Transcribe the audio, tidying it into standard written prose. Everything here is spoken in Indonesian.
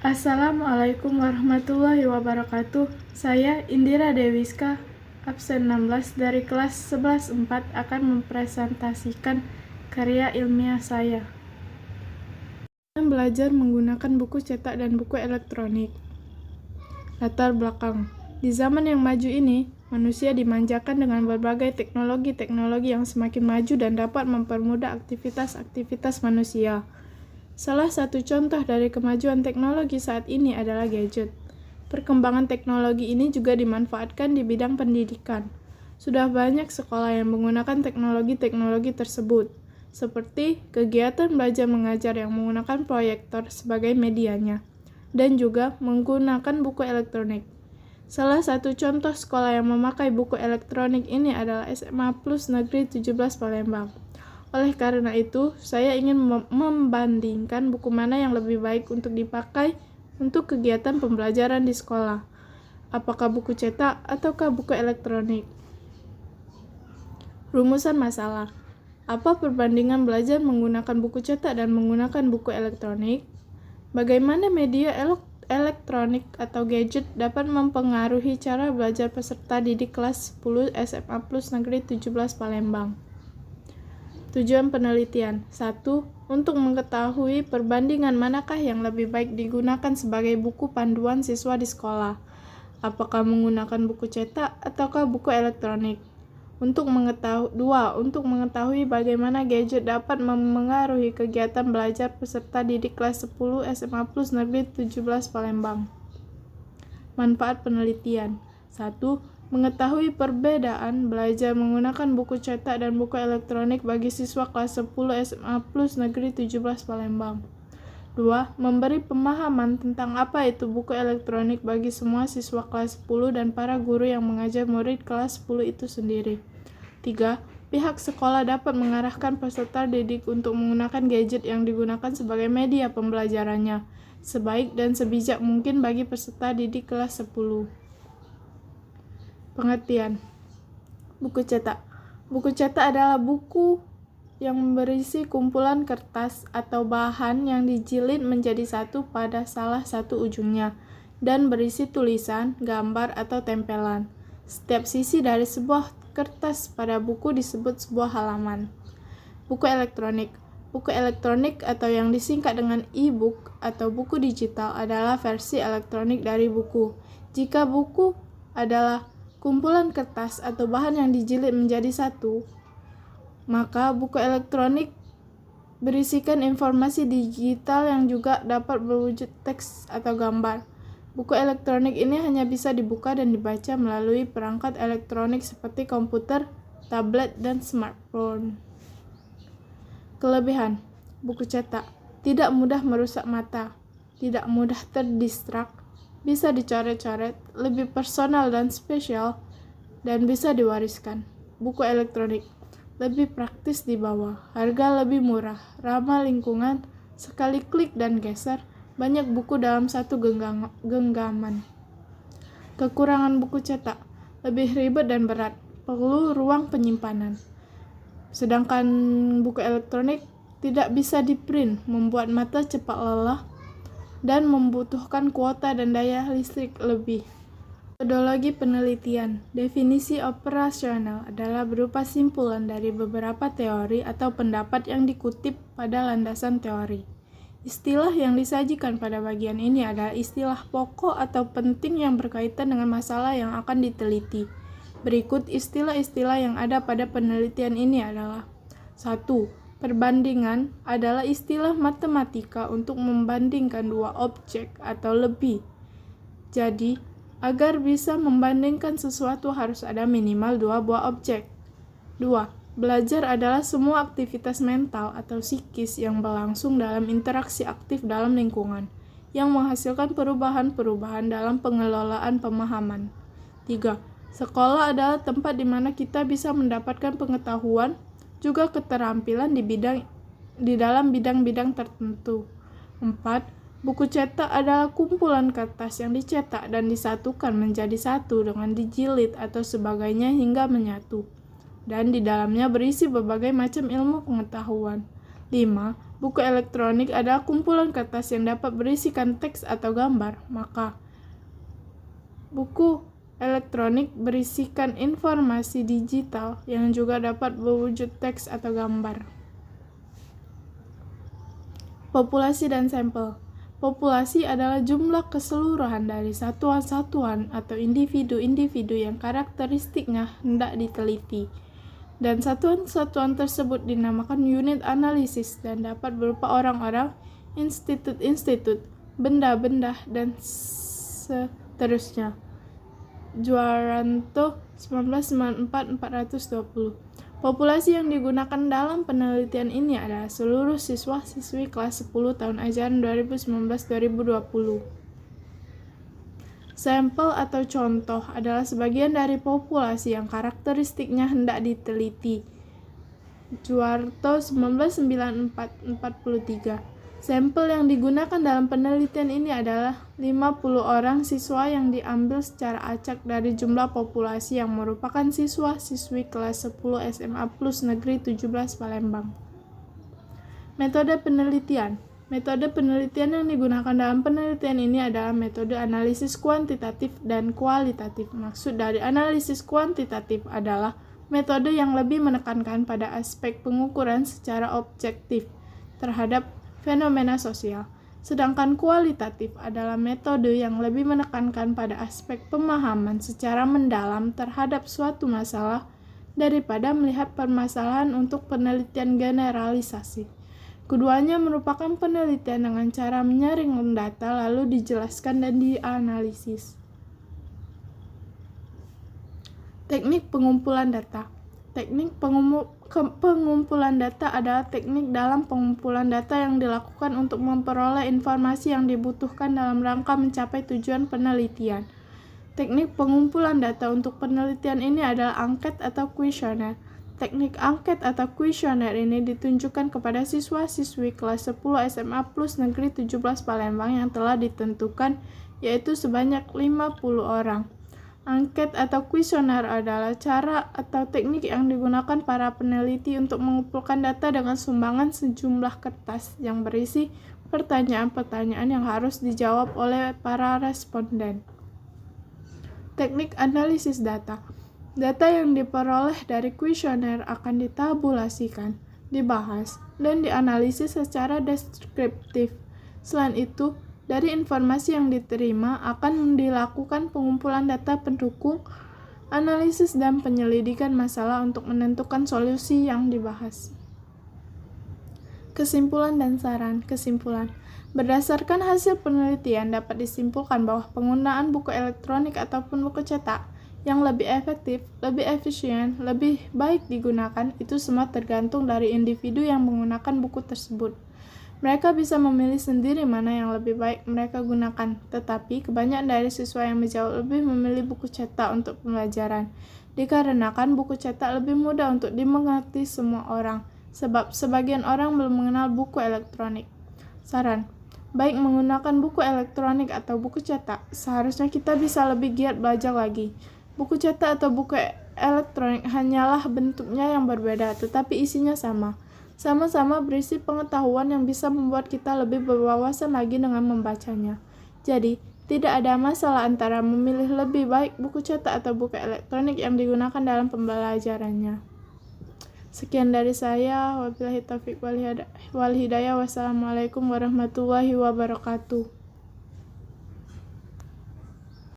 Assalamualaikum warahmatullahi wabarakatuh. Saya Indira Dewiska, absen 16 dari kelas 11/4 akan mempresentasikan karya ilmiah saya. Belajar menggunakan buku cetak dan buku elektronik. Latar belakang. Di zaman yang maju ini, manusia dimanjakan dengan berbagai teknologi-teknologi yang semakin maju dan dapat mempermudah aktivitas-aktivitas manusia. Salah satu contoh dari kemajuan teknologi saat ini adalah gadget. Perkembangan teknologi ini juga dimanfaatkan di bidang pendidikan. Sudah banyak sekolah yang menggunakan teknologi-teknologi tersebut, seperti kegiatan belajar mengajar yang menggunakan proyektor sebagai medianya, dan juga menggunakan buku elektronik. Salah satu contoh sekolah yang memakai buku elektronik ini adalah SMA Plus Negeri 17 Palembang. Oleh karena itu, saya ingin membandingkan buku mana yang lebih baik untuk dipakai untuk kegiatan pembelajaran di sekolah. Apakah buku cetak ataukah buku elektronik? Rumusan masalah. Apa perbandingan belajar menggunakan buku cetak dan menggunakan buku elektronik? Bagaimana media elektronik atau gadget dapat mempengaruhi cara belajar peserta didik kelas 10 SMA Plus Negeri 17 Palembang? Tujuan penelitian. 1. Untuk mengetahui perbandingan manakah yang lebih baik digunakan sebagai buku panduan siswa di sekolah. Apakah menggunakan buku cetak ataukah buku elektronik? 2. Untuk mengetahui bagaimana gadget dapat memengaruhi kegiatan belajar peserta didik kelas 10 SMA Plus Negeri 17 Palembang. Manfaat penelitian. 1. Mengetahui perbedaan belajar menggunakan buku cetak dan buku elektronik bagi siswa kelas 10 SMA Plus Negeri 17 Palembang. 2. Memberi pemahaman tentang apa itu buku elektronik bagi semua siswa kelas 10 dan para guru yang mengajar murid kelas 10 itu sendiri. 3. Pihak sekolah dapat mengarahkan peserta didik untuk menggunakan gadget yang digunakan sebagai media pembelajarannya, sebaik dan sebijak mungkin bagi peserta didik kelas 10. Pengertian. Buku cetak. Buku cetak adalah buku yang berisi kumpulan kertas atau bahan yang dijilid menjadi satu pada salah satu ujungnya dan berisi tulisan, gambar, atau tempelan. Setiap sisi dari sebuah kertas pada buku disebut sebuah halaman. Buku elektronik. Buku elektronik atau yang disingkat dengan e-book atau buku digital adalah versi elektronik dari buku. Jika buku adalah kumpulan kertas atau bahan yang dijilid menjadi satu, maka buku elektronik berisikan informasi digital yang juga dapat berwujud teks atau gambar. Buku elektronik ini hanya bisa dibuka dan dibaca melalui perangkat elektronik seperti komputer, tablet, dan smartphone. Kelebihan buku cetak: tidak mudah merusak mata, tidak mudah terdistrak, bisa dicoret-coret, lebih personal dan spesial, dan bisa diwariskan. Buku elektronik lebih praktis dibawa, harga lebih murah, ramah lingkungan, sekali klik dan geser, banyak buku dalam satu genggaman. Kekurangan buku cetak: lebih ribet dan berat, perlu ruang penyimpanan. Sedangkan buku elektronik tidak bisa di-print, membuat mata cepat lelah, dan membutuhkan kuota dan daya listrik lebih. Metodologi penelitian. Definisi operasional adalah berupa simpulan dari beberapa teori atau pendapat yang dikutip pada landasan teori. Istilah yang disajikan pada bagian ini adalah istilah pokok atau penting yang berkaitan dengan masalah yang akan diteliti. Berikut istilah-istilah yang ada pada penelitian ini adalah: 1. Perbandingan adalah istilah matematika untuk membandingkan dua objek atau lebih. Jadi, agar bisa membandingkan sesuatu harus ada minimal dua buah objek. 2. Belajar adalah semua aktivitas mental atau psikis yang berlangsung dalam interaksi aktif dalam lingkungan, yang menghasilkan perubahan-perubahan dalam pengelolaan pemahaman. 3. Sekolah adalah tempat di mana kita bisa mendapatkan pengetahuan, juga keterampilan di dalam bidang-bidang tertentu. 4. Buku cetak adalah kumpulan kertas yang dicetak dan disatukan menjadi satu dengan dijilid atau sebagainya hingga menyatu, dan di dalamnya berisi berbagai macam ilmu pengetahuan. 5. Buku elektronik adalah kumpulan kertas yang dapat berisikan teks atau gambar, maka buku elektronik berisikan informasi digital yang juga dapat berwujud teks atau gambar. Populasi dan sampel. Populasi adalah jumlah keseluruhan dari satuan-satuan atau individu-individu yang karakteristiknya hendak diteliti. Dan satuan-satuan tersebut dinamakan unit analisis dan dapat berupa orang-orang, institut-institut, benda-benda, dan seterusnya. Juaranto 1994-420. Populasi yang digunakan dalam penelitian ini adalah seluruh siswa-siswi kelas 10 tahun ajaran 2019-2020. Sampel atau contoh adalah sebagian dari populasi yang karakteristiknya hendak diteliti. Juarto 1994-43. Sampel yang digunakan dalam penelitian ini adalah 50 orang siswa yang diambil secara acak dari jumlah populasi yang merupakan siswa-siswi kelas 10 SMA Plus Negeri 17 Palembang. Metode penelitian. Metode penelitian yang digunakan dalam penelitian ini adalah metode analisis kuantitatif dan kualitatif. Maksud dari analisis kuantitatif adalah metode yang lebih menekankan pada aspek pengukuran secara objektif terhadap fenomena sosial. Sedangkan kualitatif adalah metode yang lebih menekankan pada aspek pemahaman secara mendalam terhadap suatu masalah daripada melihat permasalahan untuk penelitian generalisasi. Keduanya merupakan penelitian dengan cara menyaring data lalu dijelaskan dan dianalisis. Teknik pengumpulan data. Teknik pengumpulan data adalah teknik dalam pengumpulan data yang dilakukan untuk memperoleh informasi yang dibutuhkan dalam rangka mencapai tujuan penelitian. Teknik pengumpulan data untuk penelitian ini adalah angket atau kuesioner. Teknik angket atau kuesioner ini ditunjukkan kepada siswa-siswi kelas 10 SMA Plus Negeri 17 Palembang yang telah ditentukan, yaitu sebanyak 50 orang. Angket atau kuesioner adalah cara atau teknik yang digunakan para peneliti untuk mengumpulkan data dengan sumbangan sejumlah kertas yang berisi pertanyaan-pertanyaan yang harus dijawab oleh para responden. Teknik analisis data. Data yang diperoleh dari kuesioner akan ditabulasikan, dibahas, dan dianalisis secara deskriptif. Selain itu, dari informasi yang diterima akan dilakukan pengumpulan data pendukung, analisis dan penyelidikan masalah untuk menentukan solusi yang dibahas. Kesimpulan dan saran. Kesimpulan. Berdasarkan hasil penelitian dapat disimpulkan bahwa penggunaan buku elektronik ataupun buku cetak yang lebih efektif, lebih efisien, lebih baik digunakan itu semua tergantung dari individu yang menggunakan buku tersebut. Mereka bisa memilih sendiri mana yang lebih baik mereka gunakan, tetapi kebanyakan dari siswa yang menjauh lebih memilih buku cetak untuk pembelajaran, dikarenakan buku cetak lebih mudah untuk dimengerti semua orang, sebab sebagian orang belum mengenal buku elektronik. Saran, baik menggunakan buku elektronik atau buku cetak, seharusnya kita bisa lebih giat belajar lagi. Buku cetak atau buku elektronik hanyalah bentuknya yang berbeda, tetapi isinya sama. Sama-sama berisi pengetahuan yang bisa membuat kita lebih berwawasan lagi dengan membacanya. Jadi, tidak ada masalah antara memilih lebih baik buku cetak atau buku elektronik yang digunakan dalam pembelajarannya. Sekian dari saya. Wabillahi taufiq wal hidayah. Wassalamualaikum warahmatullahi wabarakatuh.